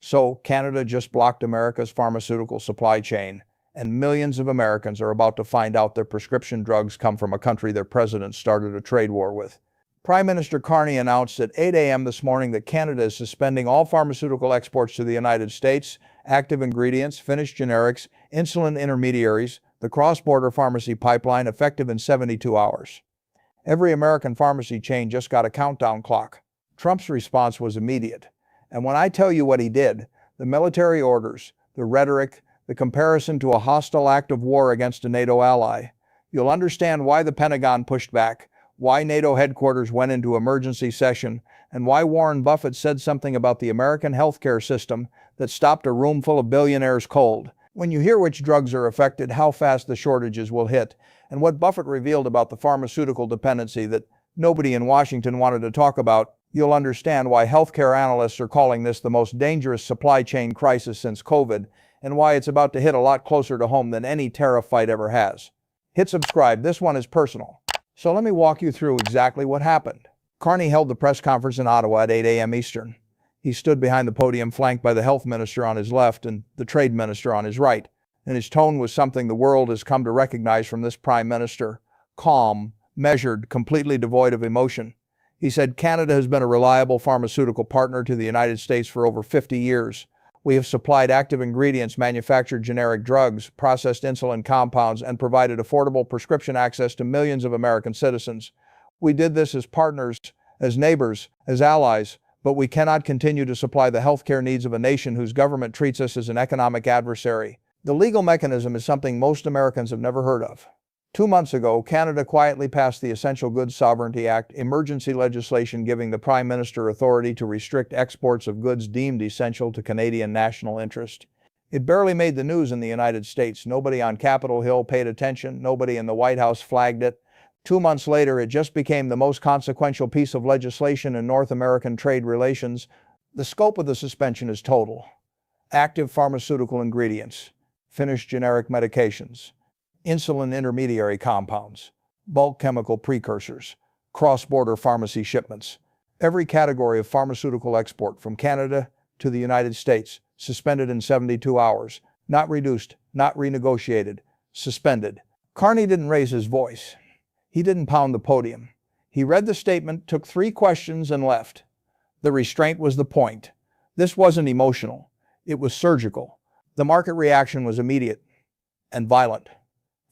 So Canada just blocked America's pharmaceutical supply chain, and millions of Americans are about to find out their prescription drugs come from a country their president started a trade war with. Prime Minister Carney announced at 8 a.m. this morning that Canada is suspending all pharmaceutical exports to the United States, active ingredients, finished generics, insulin intermediaries, the cross-border pharmacy pipeline, effective in 72 hours. Every American pharmacy chain just got a countdown clock. Trump's response was immediate. And when I tell you what he did, the military orders, the rhetoric, the comparison to a hostile act of war against a NATO ally, you'll understand why the Pentagon pushed back, why NATO headquarters went into emergency session, and why Warren Buffett said something about the American healthcare system that stopped a room full of billionaires cold. When you hear which drugs are affected, how fast the shortages will hit, and what Buffett revealed about the pharmaceutical dependency that nobody in Washington wanted to talk about, you'll understand why healthcare analysts are calling this the most dangerous supply chain crisis since COVID, and why it's about to hit a lot closer to home than any tariff fight ever has. Hit subscribe, this one is personal. So let me walk you through exactly what happened. Carney held the press conference in Ottawa at 8 a.m. Eastern. He stood behind the podium flanked by the health minister on his left and the trade minister on his right, and his tone was something the world has come to recognize from this prime minister: calm, measured, completely devoid of emotion. He said, Canada has been a reliable pharmaceutical partner to the United States for over 50 years. We have supplied active ingredients, manufactured generic drugs, processed insulin compounds, and provided affordable prescription access to millions of American citizens. We did this as partners, as neighbors, as allies, but we cannot continue to supply the healthcare needs of a nation whose government treats us as an economic adversary. The legal mechanism is something most Americans have never heard of. 2 months ago, Canada quietly passed the Essential Goods Sovereignty Act, emergency legislation giving the Prime Minister authority to restrict exports of goods deemed essential to Canadian national interest. It barely made the news in the United States. Nobody on Capitol Hill paid attention. Nobody in the White House flagged it. 2 months later, it just became the most consequential piece of legislation in North American trade relations. The scope of the suspension is total: active pharmaceutical ingredients, finished generic medications, insulin intermediary compounds, bulk chemical precursors, cross-border pharmacy shipments. Every category of pharmaceutical export from Canada to the United States suspended in 72 hours, not reduced, not renegotiated, suspended. Carney didn't raise his voice. He didn't pound the podium. He read the statement, took 3 questions, and left. The restraint was the point. This wasn't emotional. It was surgical. The market reaction was immediate and violent.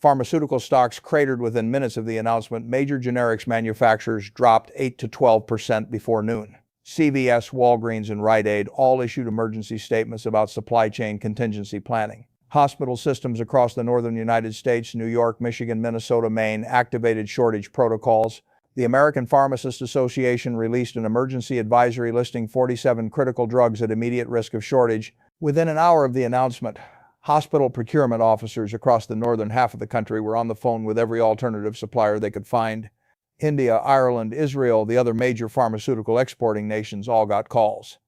Pharmaceutical stocks cratered within minutes of the announcement. Major generics manufacturers dropped 8 to 12% before noon. CVS, Walgreens, and Rite Aid all issued emergency statements about supply chain contingency planning. Hospital systems across the northern United States, New York, Michigan, Minnesota, Maine, activated shortage protocols. The American Pharmacists Association released an emergency advisory listing 47 critical drugs at immediate risk of shortage. Within an hour of the announcement, hospital procurement officers across the northern half of the country were on the phone with every alternative supplier they could find. India, Ireland, Israel, the other major pharmaceutical exporting nations all got calls.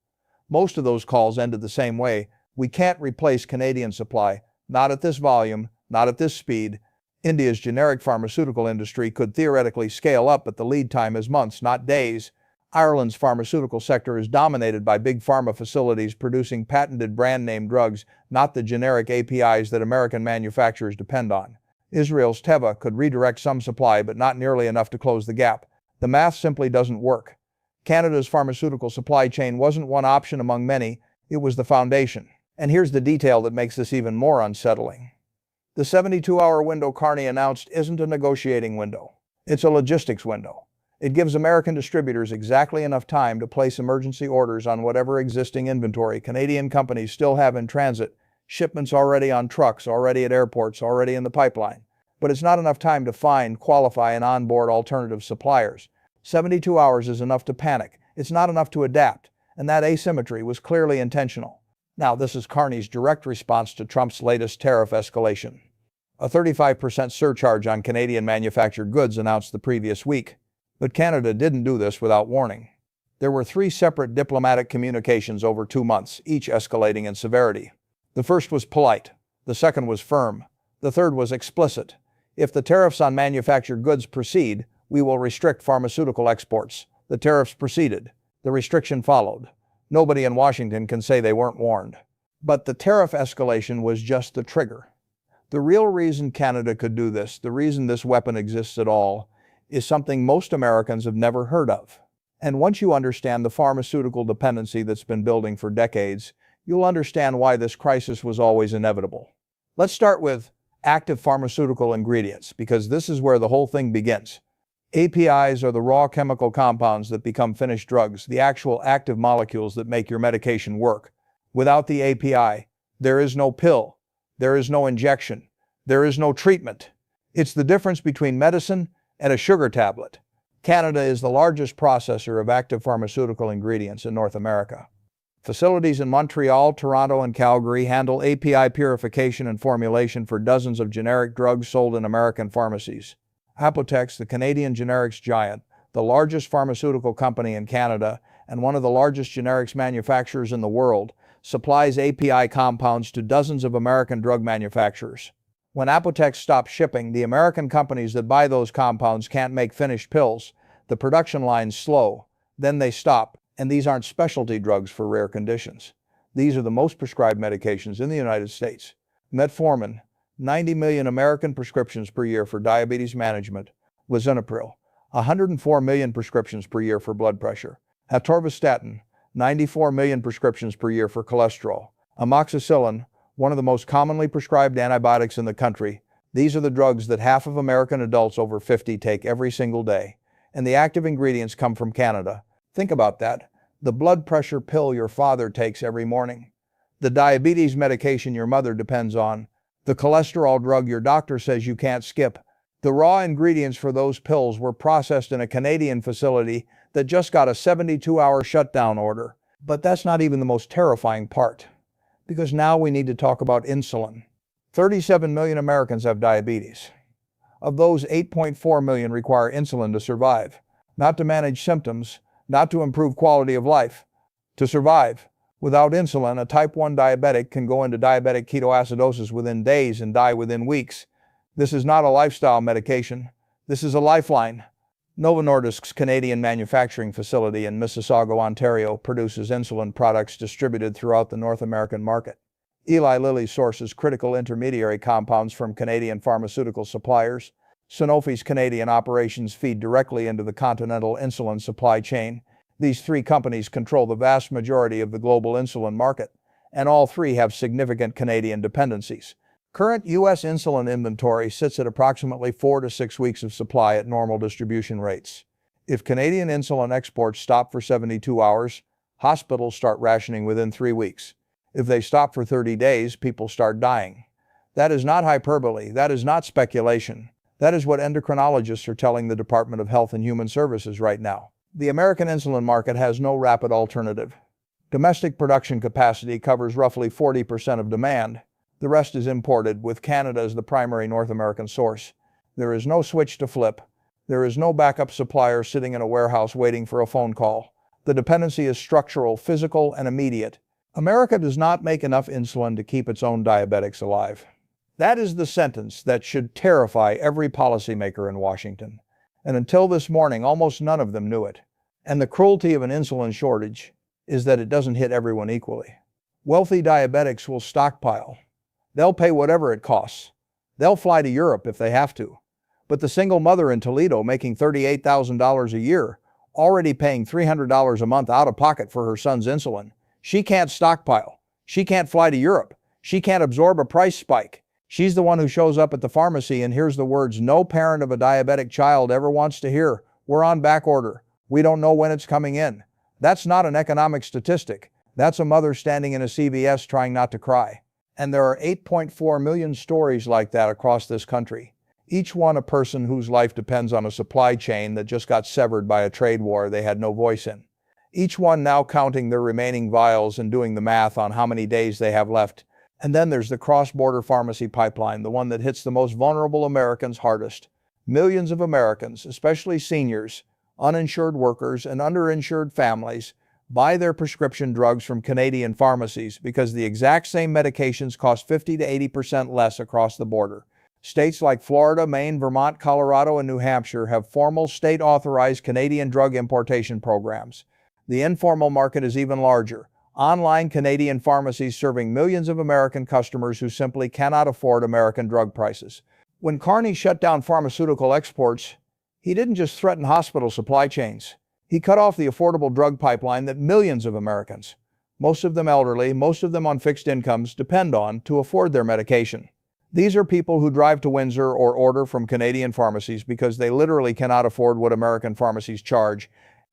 Most of those calls ended the same way: we can't replace Canadian supply, not at this volume, not at this speed. India's generic pharmaceutical industry could theoretically scale up, but the lead time is months, not days. Ireland's pharmaceutical sector is dominated by big pharma facilities producing patented brand-name drugs, not the generic APIs that American manufacturers depend on. Israel's Teva could redirect some supply, but not nearly enough to close the gap. The math simply doesn't work. Canada's pharmaceutical supply chain wasn't one option among many, it was the foundation. And here's the detail that makes this even more unsettling. The 72-hour window Carney announced isn't a negotiating window. It's a logistics window. It gives American distributors exactly enough time to place emergency orders on whatever existing inventory Canadian companies still have in transit, shipments already on trucks, already at airports, already in the pipeline. But it's not enough time to find, qualify, and onboard alternative suppliers. 72 hours is enough to panic. It's not enough to adapt, and that asymmetry was clearly intentional. Now, this is Carney's direct response to Trump's latest tariff escalation. A 35% surcharge on Canadian manufactured goods announced the previous week. But Canada didn't do this without warning. There were 3 separate diplomatic communications over 2 months, each escalating in severity. The first was polite. The second was firm. The third was explicit. If the tariffs on manufactured goods proceed, we will restrict pharmaceutical exports. The tariffs proceeded. The restriction followed. Nobody in Washington can say they weren't warned. But the tariff escalation was just the trigger. The real reason Canada could do this, the reason this weapon exists at all, is something most Americans have never heard of. And once you understand the pharmaceutical dependency that's been building for decades, you'll understand why this crisis was always inevitable. Let's start with active pharmaceutical ingredients, because this is where the whole thing begins. APIs are the raw chemical compounds that become finished drugs, the actual active molecules that make your medication work. Without the API, there is no pill, there is no injection, there is no treatment. It's the difference between medicine and a sugar tablet. Canada is the largest processor of active pharmaceutical ingredients in North America. Facilities in Montreal, Toronto, and Calgary handle API purification and formulation for dozens of generic drugs sold in American pharmacies. Apotex, the Canadian generics giant, the largest pharmaceutical company in Canada and one of the largest generics manufacturers in the world, supplies API compounds to dozens of American drug manufacturers. When Apotex stops shipping, the American companies that buy those compounds can't make finished pills. The production lines slow, then they stop, and these aren't specialty drugs for rare conditions. These are the most prescribed medications in the United States. Metformin, 90 million American prescriptions per year for diabetes management. Lisinopril, 104 million prescriptions per year for blood pressure. Atorvastatin, 94 million prescriptions per year for cholesterol. Amoxicillin, one of the most commonly prescribed antibiotics in the country. These are the drugs that half of American adults over 50 take every single day. And the active ingredients come from Canada. Think about that. The blood pressure pill your father takes every morning. The diabetes medication your mother depends on. The cholesterol drug your doctor says you can't skip. The raw ingredients for those pills were processed in a Canadian facility that just got a 72-hour shutdown order. But that's not even the most terrifying part, because now we need to talk about insulin. 37 million Americans have diabetes. Of those, 8.4 million require insulin to survive, not to manage symptoms, not to improve quality of life, to survive. Without insulin, a type 1 diabetic can go into diabetic ketoacidosis within days and die within weeks. This is not a lifestyle medication. This is a lifeline. Novo Nordisk's Canadian manufacturing facility in Mississauga, Ontario, produces insulin products distributed throughout the North American market. Eli Lilly sources critical intermediary compounds from Canadian pharmaceutical suppliers. Sanofi's Canadian operations feed directly into the continental insulin supply chain. These three companies control the vast majority of the global insulin market, and all three have significant Canadian dependencies. Current U.S. insulin inventory sits at approximately 4 to 6 weeks of supply at normal distribution rates. If Canadian insulin exports stop for 72 hours, hospitals start rationing within 3 weeks. If they stop for 30 days, people start dying. That is not hyperbole. That is not speculation. That is what endocrinologists are telling the Department of Health and Human Services right now. The American insulin market has no rapid alternative. Domestic production capacity covers roughly 40% of demand. The rest is imported, with Canada as the primary North American source. There is no switch to flip. There is no backup supplier sitting in a warehouse waiting for a phone call. The dependency is structural, physical, and immediate. America does not make enough insulin to keep its own diabetics alive. That is the sentence that should terrify every policymaker in Washington. And until this morning, almost none of them knew it. And the cruelty of an insulin shortage is that it doesn't hit everyone equally. Wealthy diabetics will stockpile. They'll pay whatever it costs. They'll fly to Europe if they have to. But the single mother in Toledo making $38,000 a year, already paying $300 a month out of pocket for her son's insulin, she can't stockpile. She can't fly to Europe. She can't absorb a price spike. She's the one who shows up at the pharmacy and hears the words no parent of a diabetic child ever wants to hear. We're on back order. We don't know when it's coming in. That's not an economic statistic. That's a mother standing in a CVS trying not to cry. And there are 8.4 million stories like that across this country. Each one a person whose life depends on a supply chain that just got severed by a trade war they had no voice in. Each one now counting their remaining vials and doing the math on how many days they have left. And then there's the cross-border pharmacy pipeline, the one that hits the most vulnerable Americans hardest. Millions of Americans, especially seniors, uninsured workers, and underinsured families, buy their prescription drugs from Canadian pharmacies because the exact same medications cost 50 to 80% less across the border. States like Florida, Maine, Vermont, Colorado, and New Hampshire have formal state-authorized Canadian drug importation programs. The informal market is even larger. Online Canadian pharmacies serving millions of American customers who simply cannot afford American drug prices. When Carney shut down pharmaceutical exports, he didn't just threaten hospital supply chains. He cut off the affordable drug pipeline that millions of Americans, most of them elderly, most of them on fixed incomes, depend on to afford their medication. These are people who drive to Windsor or order from Canadian pharmacies because they literally cannot afford what American pharmacies charge.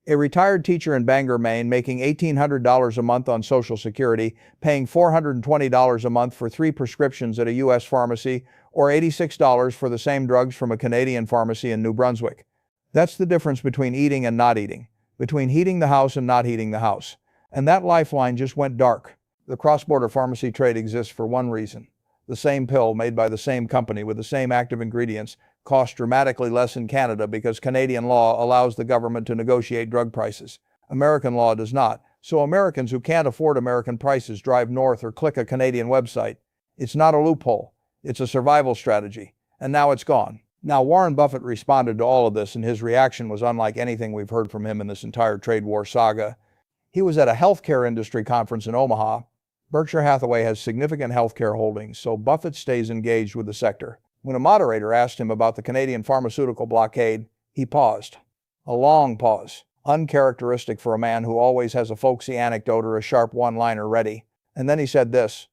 A retired teacher in Bangor, Maine, making $1,800 a month on Social Security, paying $420 a month for 3 prescriptions at a U.S. pharmacy, or $86 for the same drugs from a Canadian pharmacy in New Brunswick. That's the difference between eating and not eating, between heating the house and not heating the house. And that lifeline just went dark. The cross-border pharmacy trade exists for one reason. The same pill made by the same company with the same active ingredients costs dramatically less in Canada because Canadian law allows the government to negotiate drug prices. American law does not, so Americans who can't afford American prices drive north or click a Canadian website. It's not a loophole, it's a survival strategy, and now it's gone. Now, Warren Buffett responded to all of this, and his reaction was unlike anything we've heard from him in this entire trade war saga. He was at a healthcare industry conference in Omaha. Berkshire Hathaway has significant healthcare holdings, so Buffett stays engaged with the sector. When a moderator asked him about the Canadian pharmaceutical blockade, he paused. A long pause, uncharacteristic for a man who always has a folksy anecdote or a sharp one-liner ready. And then he said this,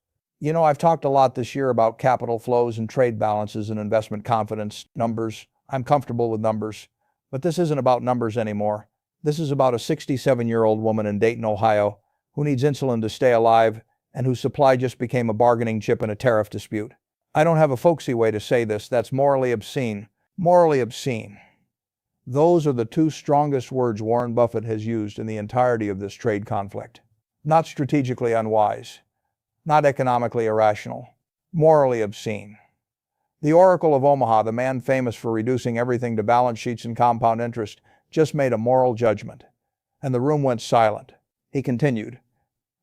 I've talked a lot this year about capital flows and trade balances and investment confidence, numbers. I'm comfortable with numbers. But this isn't about numbers anymore. This is about a 67-year-old woman in Dayton, Ohio, who needs insulin to stay alive and whose supply just became a bargaining chip in a tariff dispute. I don't have a folksy way to say this. That's morally obscene. Morally obscene. Those are the 2 strongest words Warren Buffett has used in the entirety of this trade conflict. Not strategically unwise. Not economically irrational. Morally obscene. The Oracle of Omaha, the man famous for reducing everything to balance sheets and compound interest, just made a moral judgment. And the room went silent. He continued,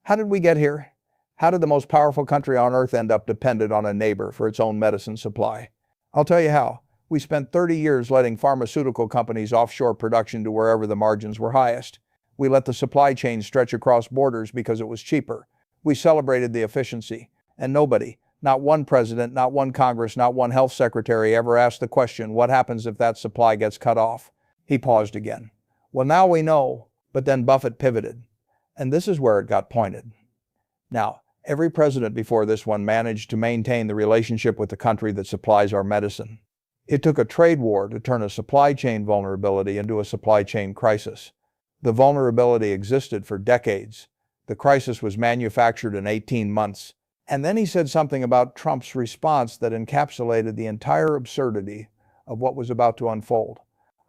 How did we get here? How did the most powerful country on earth end up dependent on a neighbor for its own medicine supply? I'll tell you how. We spent 30 years letting pharmaceutical companies offshore production to wherever the margins were highest. We let the supply chain stretch across borders because it was cheaper. We celebrated the efficiency. And nobody, not one president, not one Congress, not one health secretary ever asked the question, what happens if that supply gets cut off? He paused again. Well, now we know, but then Buffett pivoted. And this is where it got pointed. Now, every president before this one managed to maintain the relationship with the country that supplies our medicine. It took a trade war to turn a supply chain vulnerability into a supply chain crisis. The vulnerability existed for decades. The crisis was manufactured in 18 months. And then he said something about Trump's response that encapsulated the entire absurdity of what was about to unfold.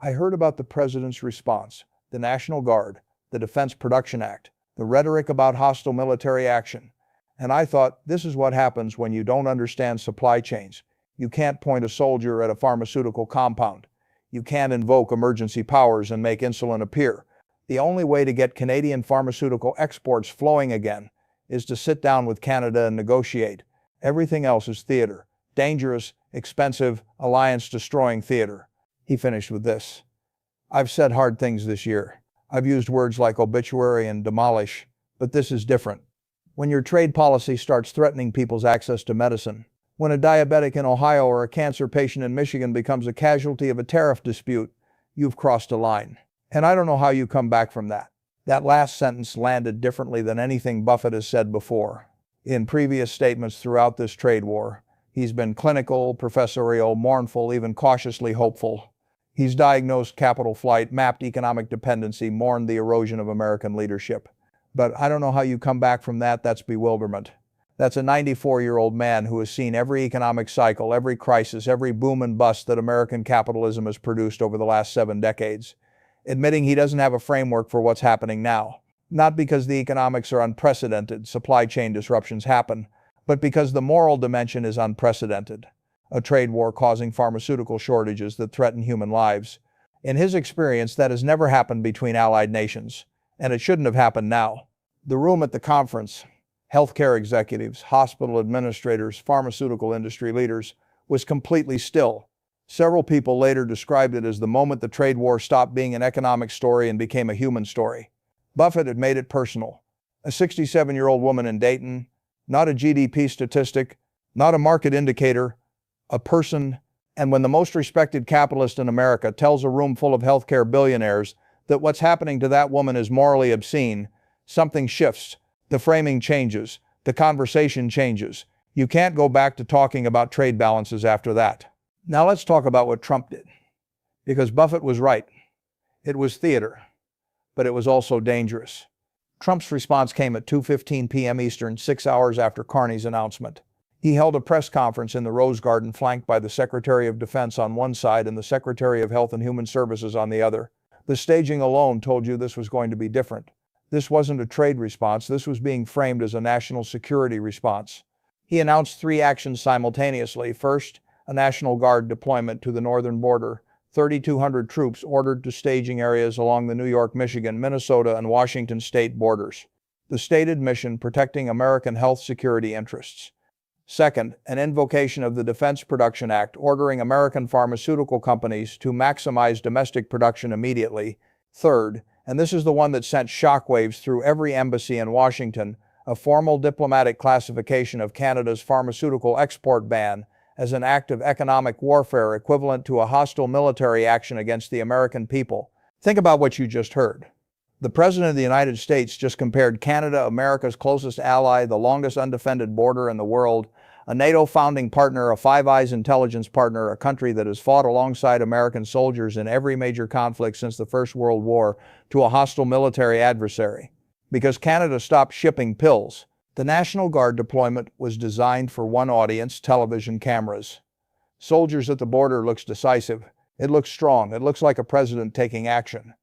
I heard about the president's response, the National Guard, the Defense Production Act, the rhetoric about hostile military action. And I thought, this is what happens when you don't understand supply chains. You can't point a soldier at a pharmaceutical compound. You can't invoke emergency powers and make insulin appear. The only way to get Canadian pharmaceutical exports flowing again is to sit down with Canada and negotiate. Everything else is theater. Dangerous, expensive, alliance-destroying theater. He finished with this. I've said hard things this year. I've used words like obituary and demolish, but this is different. When your trade policy starts threatening people's access to medicine, when a diabetic in Ohio or a cancer patient in Michigan becomes a casualty of a tariff dispute, you've crossed a line. And I don't know how you come back from that. That last sentence landed differently than anything Buffett has said before. In previous statements throughout this trade war, he's been clinical, professorial, mournful, even cautiously hopeful. He's diagnosed capital flight, mapped economic dependency, mourned the erosion of American leadership. But I don't know how you come back from that. That's bewilderment. That's a 94-year-old man who has seen every economic cycle, every crisis, every boom and bust that American capitalism has produced over the last 7 decades, admitting he doesn't have a framework for what's happening now. Not because the economics are unprecedented, supply chain disruptions happen, but because the moral dimension is unprecedented. A trade war causing pharmaceutical shortages that threaten human lives. In his experience, that has never happened between allied nations, and it shouldn't have happened now. The room at the conference, healthcare executives, hospital administrators, pharmaceutical industry leaders, was completely still. Several people later described it as the moment the trade war stopped being an economic story and became a human story. Buffett had made it personal. A 67-year-old woman in Dayton, not a GDP statistic, not a market indicator, a person. And when the most respected capitalist in America tells a room full of healthcare billionaires that what's happening to that woman is morally obscene, something shifts. The framing changes. The conversation changes. You can't go back to talking about trade balances after that. Now let's talk about what Trump did. Because Buffett was right. It was theater, but it was also dangerous. Trump's response came at 2:15 p.m. Eastern, 6 hours after Carney's announcement. He held a press conference in the Rose Garden flanked by the Secretary of Defense on one side and the Secretary of Health and Human Services on the other. The staging alone told you this was going to be different. This wasn't a trade response, this was being framed as a national security response. He announced 3 actions simultaneously. First, a National Guard deployment to the northern border, 3,200 troops ordered to staging areas along the New York, Michigan, Minnesota, and Washington state borders. The stated mission, protecting American health security interests. Second, an invocation of the Defense Production Act, ordering American pharmaceutical companies to maximize domestic production immediately. Third, and this is the one that sent shockwaves through every embassy in Washington, a formal diplomatic classification of Canada's pharmaceutical export ban as an act of economic warfare equivalent to a hostile military action against the American people. Think about what you just heard. The President of the United States just compared Canada, America's closest ally, the longest undefended border in the world, a NATO founding partner, a Five Eyes intelligence partner, a country that has fought alongside American soldiers in every major conflict since the First World War, to a hostile military adversary. Because Canada stopped shipping pills. The National Guard deployment was designed for one audience: television cameras. Soldiers at the border looks decisive. It looks strong. It looks like a president taking action.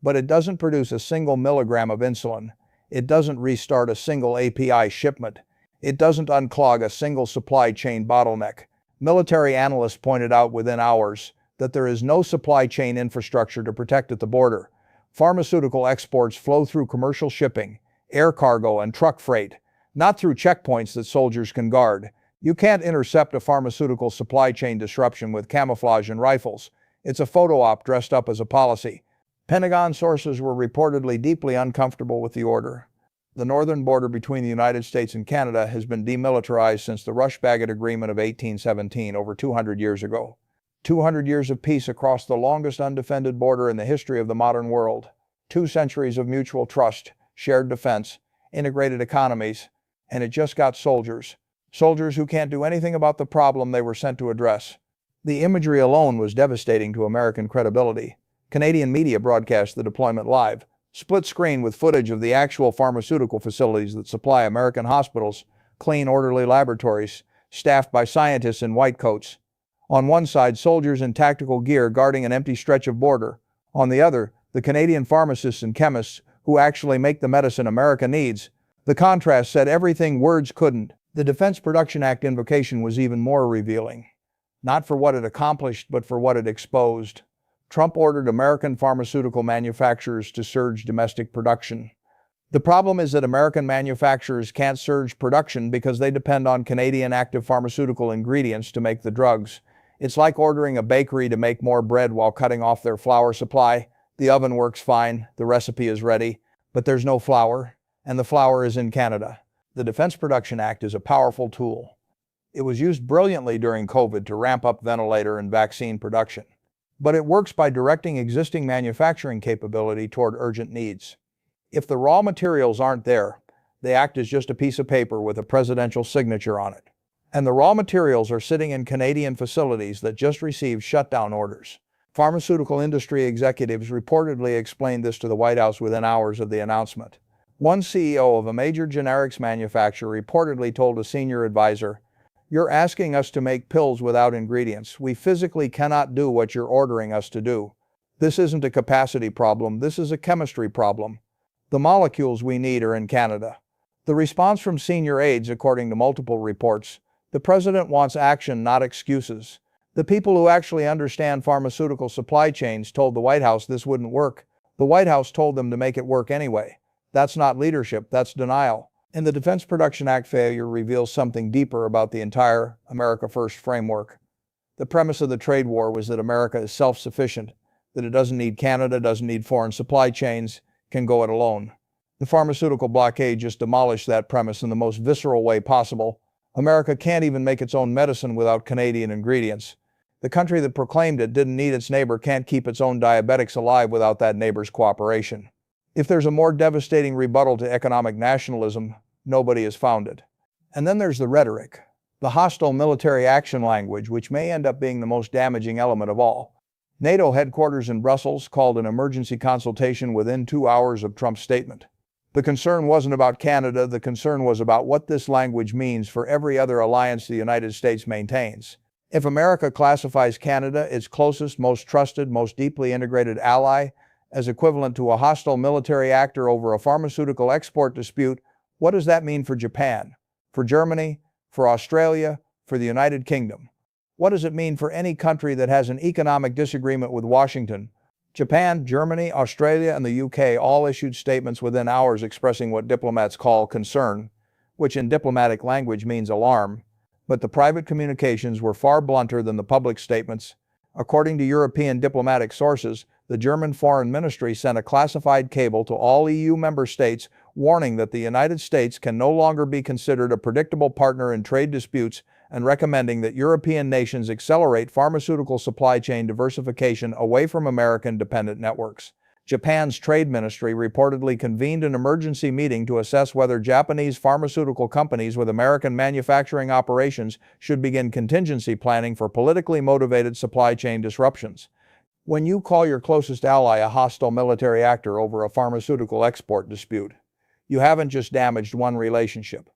But it doesn't produce a single milligram of insulin. It doesn't restart a single API shipment. It doesn't unclog a single supply chain bottleneck. Military analysts pointed out within hours that there is no supply chain infrastructure to protect at the border. Pharmaceutical exports flow through commercial shipping, air cargo, and truck freight, not through checkpoints that soldiers can guard. You can't intercept a pharmaceutical supply chain disruption with camouflage and rifles. It's a photo op dressed up as a policy. Pentagon sources were reportedly deeply uncomfortable with the order. The northern border between the United States and Canada has been demilitarized since the Rush-Bagot Agreement of 1817, over 200 years ago. 200 years of peace across the longest undefended border in the history of the modern world. 2 centuries of mutual trust, shared defense, integrated economies, and it just got soldiers. Soldiers who can't do anything about the problem they were sent to address. The imagery alone was devastating to American credibility. Canadian media broadcast the deployment live, split screen with footage of the actual pharmaceutical facilities that supply American hospitals, clean, orderly laboratories, staffed by scientists in white coats. On one side, soldiers in tactical gear guarding an empty stretch of border. On the other, the Canadian pharmacists and chemists who actually make the medicine America needs. The contrast said everything words couldn't. The Defense Production Act invocation was even more revealing. Not for what it accomplished, but for what it exposed. Trump ordered American pharmaceutical manufacturers to surge domestic production. The problem is that American manufacturers can't surge production because they depend on Canadian active pharmaceutical ingredients to make the drugs. It's like ordering a bakery to make more bread while cutting off their flour supply. The oven works fine, the recipe is ready, but there's no flour, and the flour is in Canada. The Defense Production Act is a powerful tool. It was used brilliantly during COVID to ramp up ventilator and vaccine production. But it works by directing existing manufacturing capability toward urgent needs. If the raw materials aren't there, they act as just a piece of paper with a presidential signature on it. And the raw materials are sitting in Canadian facilities that just received shutdown orders. Pharmaceutical industry executives reportedly explained this to the White House within hours of the announcement. One CEO of a major generics manufacturer reportedly told a senior advisor, "You're asking us to make pills without ingredients. We physically cannot do what you're ordering us to do. This isn't a capacity problem, this is a chemistry problem. The molecules we need are in Canada." The response from senior aides, according to multiple reports, the president wants action, not excuses. The people who actually understand pharmaceutical supply chains told the White House this wouldn't work. The White House told them to make it work anyway. That's not leadership, that's denial. And the Defense Production Act failure reveals something deeper about the entire America First framework. The premise of the trade war was that America is self-sufficient, that it doesn't need Canada, doesn't need foreign supply chains, can go it alone. The pharmaceutical blockade just demolished that premise in the most visceral way possible. America can't even make its own medicine without Canadian ingredients. The country that proclaimed it didn't need its neighbor can't keep its own diabetics alive without that neighbor's cooperation. If there's a more devastating rebuttal to economic nationalism, nobody has found it. And then there's the rhetoric, the hostile military action language, which may end up being the most damaging element of all. NATO headquarters in Brussels called an emergency consultation within 2 hours of Trump's statement. The concern wasn't about Canada, the concern was about what this language means for every other alliance the United States maintains. If America classifies Canada, its closest, most trusted, most deeply integrated ally, as equivalent to a hostile military actor over a pharmaceutical export dispute, what does that mean for Japan, for Germany, for Australia, for the United Kingdom? What does it mean for any country that has an economic disagreement with Washington? Japan, Germany, Australia, and the UK all issued statements within hours expressing what diplomats call concern, which in diplomatic language means alarm, but the private communications were far blunter than the public statements. According to European diplomatic sources, the German Foreign Ministry sent a classified cable to all EU member states warning that the United States can no longer be considered a predictable partner in trade disputes and recommending that European nations accelerate pharmaceutical supply chain diversification away from American-dependent networks. Japan's trade ministry reportedly convened an emergency meeting to assess whether Japanese pharmaceutical companies with American manufacturing operations should begin contingency planning for politically motivated supply chain disruptions. When you call your closest ally a hostile military actor over a pharmaceutical export dispute, you haven't just damaged one relationship.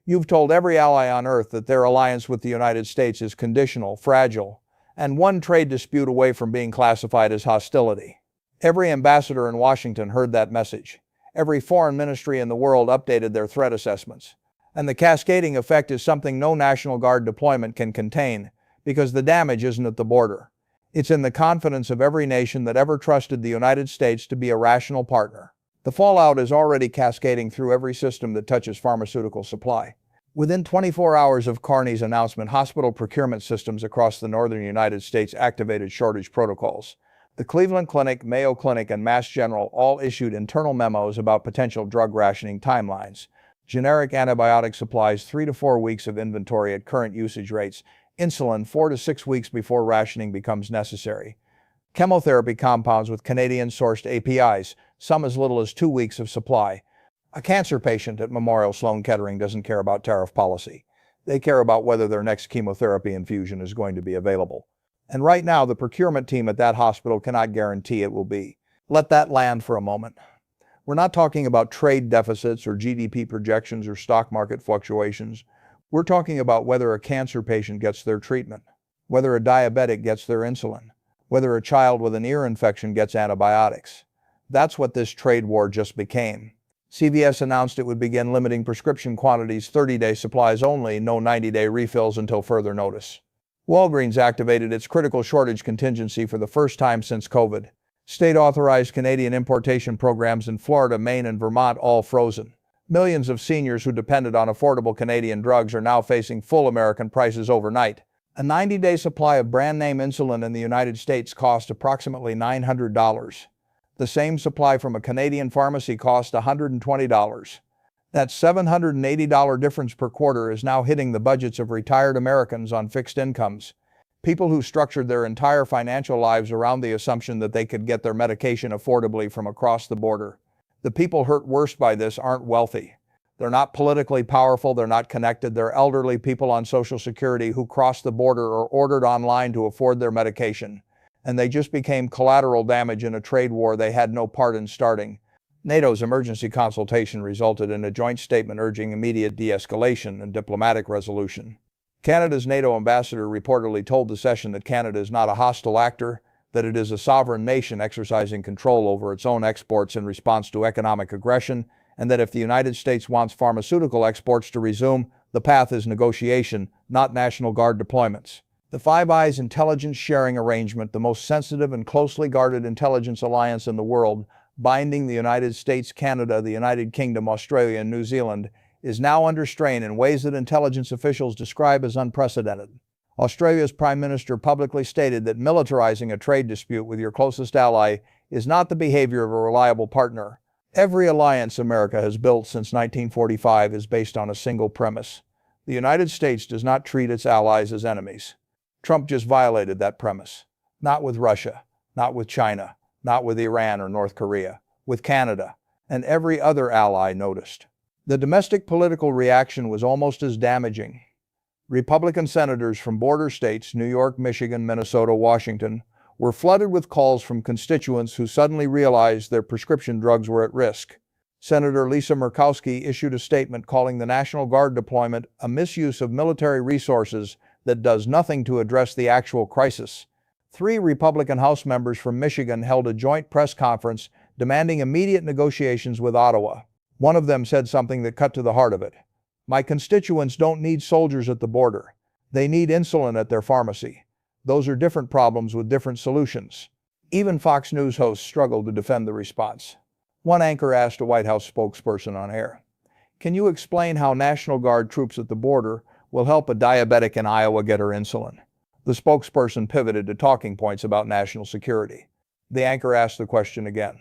You've told every ally on Earth that their alliance with the United States is conditional, fragile, and one trade dispute away from being classified as hostility. Every ambassador in Washington heard that message. Every foreign ministry in the world updated their threat assessments. And the cascading effect is something no National Guard deployment can contain, because the damage isn't at the border. It's in the confidence of every nation that ever trusted the United States to be a rational partner. The fallout is already cascading through every system that touches pharmaceutical supply. Within 24 hours of Carney's announcement, hospital procurement systems across the northern United States activated shortage protocols. The Cleveland Clinic, Mayo Clinic, and Mass General all issued internal memos about potential drug rationing timelines. Generic antibiotic supplies 3 to 4 weeks of inventory at current usage rates. Insulin 4 to 6 weeks before rationing becomes necessary. Chemotherapy compounds with Canadian-sourced APIs, some as little as 2 weeks of supply. A cancer patient at Memorial Sloan Kettering doesn't care about tariff policy. They care about whether their next chemotherapy infusion is going to be available. And right now, the procurement team at that hospital cannot guarantee it will be. Let that land for a moment. We're not talking about trade deficits or GDP projections or stock market fluctuations. We're talking about whether a cancer patient gets their treatment, whether a diabetic gets their insulin, whether a child with an ear infection gets antibiotics. That's what this trade war just became. CVS announced it would begin limiting prescription quantities, 30-day supplies only, no 90-day refills until further notice. Walgreens activated its critical shortage contingency for the first time since COVID. State-authorized Canadian importation programs in Florida, Maine, and Vermont all frozen. Millions of seniors who depended on affordable Canadian drugs are now facing full American prices overnight. A 90-day supply of brand-name insulin in the United States cost approximately $900. The same supply from a Canadian pharmacy cost $120. That $780 difference per quarter is now hitting the budgets of retired Americans on fixed incomes. People who structured their entire financial lives around the assumption that they could get their medication affordably from across the border. The people hurt worst by this aren't wealthy. They're not politically powerful, they're not connected, they're elderly people on Social Security who crossed the border or ordered online to afford their medication. And they just became collateral damage in a trade war they had no part in starting. NATO's emergency consultation resulted in a joint statement urging immediate de-escalation and diplomatic resolution. Canada's NATO ambassador reportedly told the session that Canada is not a hostile actor, that it is a sovereign nation exercising control over its own exports in response to economic aggression, and that if the United States wants pharmaceutical exports to resume, the path is negotiation, not National Guard deployments. The Five Eyes intelligence sharing arrangement, the most sensitive and closely guarded intelligence alliance in the world, binding the United States, Canada, the United Kingdom, Australia, and New Zealand, is now under strain in ways that intelligence officials describe as unprecedented. Australia's Prime Minister publicly stated that militarizing a trade dispute with your closest ally is not the behavior of a reliable partner. Every alliance America has built since 1945 is based on a single premise. The United States does not treat its allies as enemies. Trump just violated that premise. Not with Russia, not with China, not with Iran or North Korea, with Canada, and every other ally noticed. The domestic political reaction was almost as damaging. Republican senators from border states, New York, Michigan, Minnesota, Washington, were flooded with calls from constituents who suddenly realized their prescription drugs were at risk. Senator Lisa Murkowski issued a statement calling the National Guard deployment a misuse of military resources that does nothing to address the actual crisis. 3 Republican House members from Michigan held a joint press conference demanding immediate negotiations with Ottawa. One of them said something that cut to the heart of it. "My constituents don't need soldiers at the border. They need insulin at their pharmacy. Those are different problems with different solutions." Even Fox News hosts struggled to defend the response. One anchor asked a White House spokesperson on air, "Can you explain how National Guard troops at the border will help a diabetic in Iowa get her insulin?" The spokesperson pivoted to talking points about national security. The anchor asked the question again.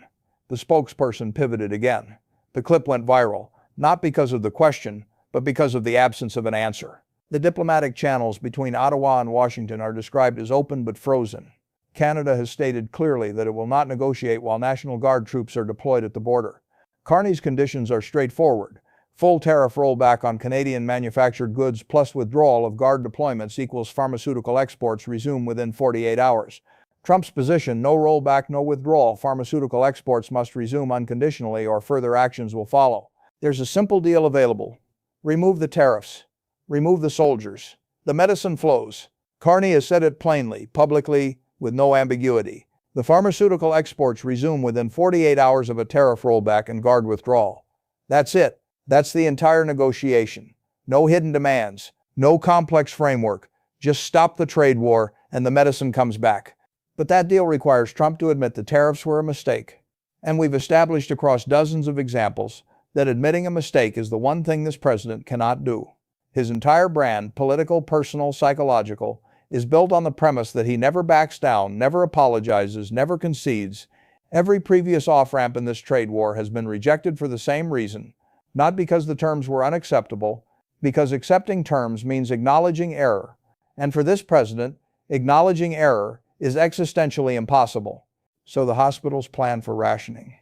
The spokesperson pivoted again. The clip went viral, not because of the question, but because of the absence of an answer. The diplomatic channels between Ottawa and Washington are described as open but frozen. Canada has stated clearly that it will not negotiate while National Guard troops are deployed at the border. Carney's conditions are straightforward. Full tariff rollback on Canadian manufactured goods plus withdrawal of Guard deployments equals pharmaceutical exports resume within 48 hours. Trump's position, no rollback, no withdrawal, pharmaceutical exports must resume unconditionally or further actions will follow. There's a simple deal available. Remove the tariffs. Remove the soldiers. The medicine flows. Carney has said it plainly, publicly, with no ambiguity. The pharmaceutical exports resume within 48 hours of a tariff rollback and Guard withdrawal. That's it. That's the entire negotiation. No hidden demands. No complex framework. Just stop the trade war and the medicine comes back. But that deal requires Trump to admit the tariffs were a mistake. And we've established across dozens of examples that admitting a mistake is the one thing this president cannot do. His entire brand, political, personal, psychological, is built on the premise that he never backs down, never apologizes, never concedes. Every previous off-ramp in this trade war has been rejected for the same reason, not because the terms were unacceptable, because accepting terms means acknowledging error. And for this president, acknowledging error is existentially impossible. So the hospitals plan for rationing.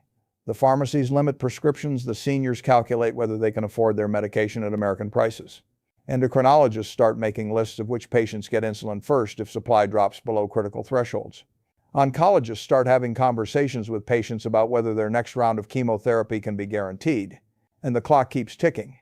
The pharmacies limit prescriptions, the seniors calculate whether they can afford their medication at American prices. Endocrinologists start making lists of which patients get insulin first if supply drops below critical thresholds. Oncologists start having conversations with patients about whether their next round of chemotherapy can be guaranteed. And the clock keeps ticking.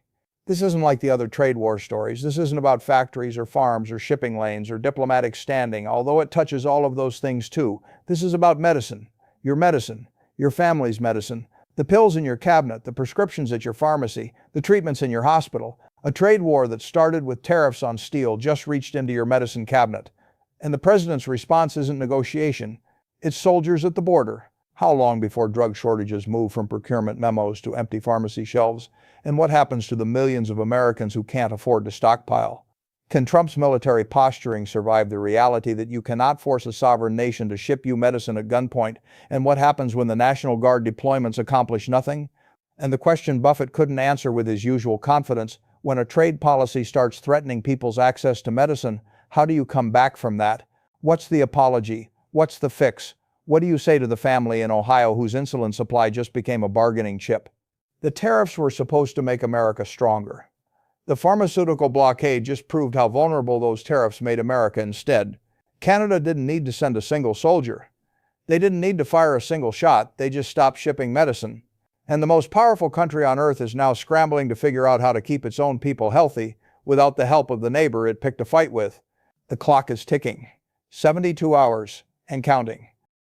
This isn't like the other trade war stories. This isn't about factories or farms or shipping lanes or diplomatic standing, although it touches all of those things too. This is about medicine, your family's medicine, the pills in your cabinet, the prescriptions at your pharmacy, the treatments in your hospital. A trade war that started with tariffs on steel just reached into your medicine cabinet. And the president's response isn't negotiation, it's soldiers at the border. How long before drug shortages move from procurement memos to empty pharmacy shelves? And what happens to the millions of Americans who can't afford to stockpile? Can Trump's military posturing survive the reality that you cannot force a sovereign nation to ship you medicine at gunpoint? And what happens when the National Guard deployments accomplish nothing? And the question Buffett couldn't answer with his usual confidence, when a trade policy starts threatening people's access to medicine, how do you come back from that? What's the apology? What's the fix? What do you say to the family in Ohio whose insulin supply just became a bargaining chip? The tariffs were supposed to make America stronger. The pharmaceutical blockade just proved how vulnerable those tariffs made America instead. Canada didn't need to send a single soldier. They didn't need to fire a single shot. They just stopped shipping medicine. And the most powerful country on earth is now scrambling to figure out how to keep its own people healthy without the help of the neighbor it picked a fight with. The clock is ticking. 72 hours and counting.